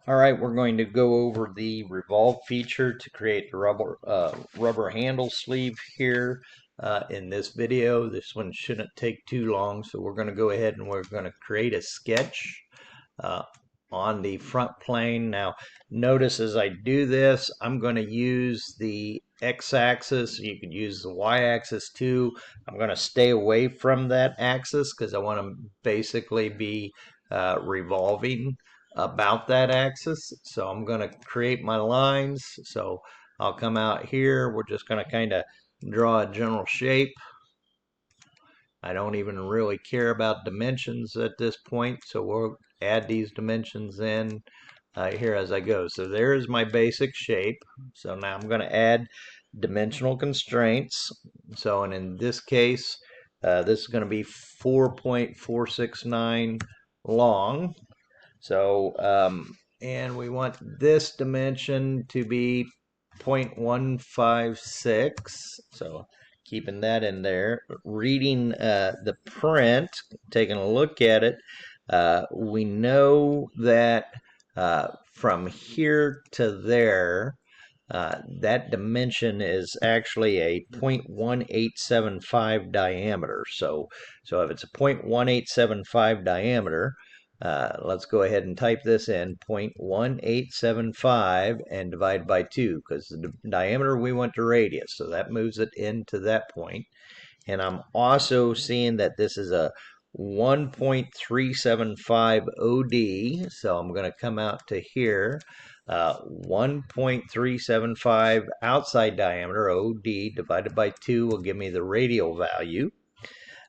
Alright, we're going to go over the Revolve feature to create the rubber handle sleeve here in this video. This one shouldn't take too long, so we're going to go ahead and we're going to create a sketch uh, on the front plane. Now, notice as I do this, I'm going to use the x-axis. You could use the y-axis too. I'm going to stay away from that axis because I want to basically be revolving about that axis. So I'm going to create my lines. So I'll come out here. We're just going to kind of draw a general shape. I don't even really care about dimensions at this point, so we'll add these dimensions in here as I go. So there's my basic shape. So now I'm going to add dimensional constraints. So, and in this case, this is going to be 4.469 long. So, and we want this dimension to be 0.156. So keeping that in there. Reading the print, taking a look at it, we know that from here to there, that dimension is actually a 0.1875 diameter. So if it's a 0.1875 diameter, let's go ahead and type this in 0.1875 and divide by 2 because the diameter we want to radius, so that moves it into that point. And I'm also seeing that this is a 1.375 OD, so I'm going to come out to here. 1.375 outside diameter, OD, divided by 2 will give me the radial value.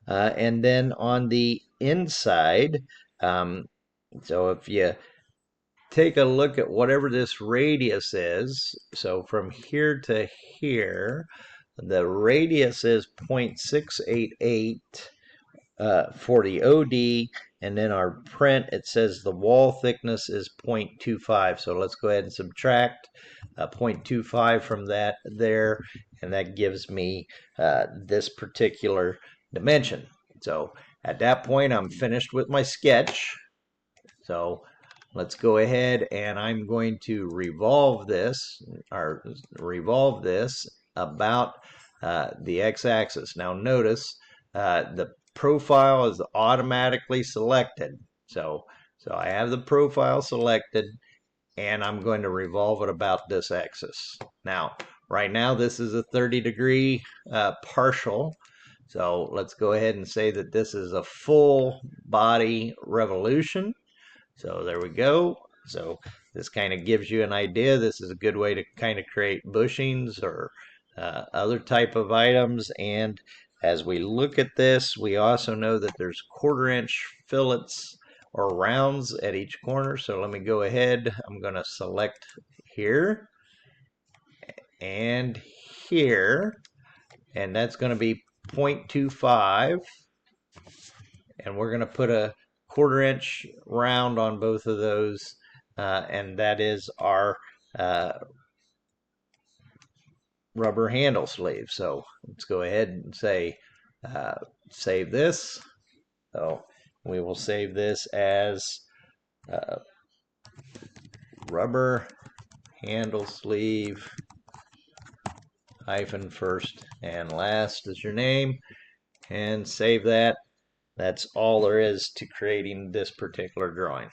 And then on the inside, so if you take a look at whatever this radius is, so from here to here, the radius is 0.688 for the OD, and then our print, it says the wall thickness is 0.25. So let's go ahead and subtract 0.25 from that there, and that gives me this particular dimension. So at that point, I'm finished with my sketch. So let's go ahead and I'm going to revolve this about the x-axis. Now notice the profile is automatically selected. So I have the profile selected and I'm going to revolve it about this axis. Now, right now this is a 30-degree partial. So let's go ahead and say that this is a full body revolution. So there we go. So this kind of gives you an idea. This is a good way to kind of create bushings or other type of items. And as we look at this, we also know that there's 1/4-inch fillets or rounds at each corner. So let me go ahead. I'm going to select here and here, and that's going to be 0.25. And we're going to put a 1/4-inch round on both of those, and that is our rubber handle sleeve. So let's go ahead and say save this. So we will save this as rubber handle sleeve hyphen first and last is your name, and save that. That's all there is to creating this particular drawing.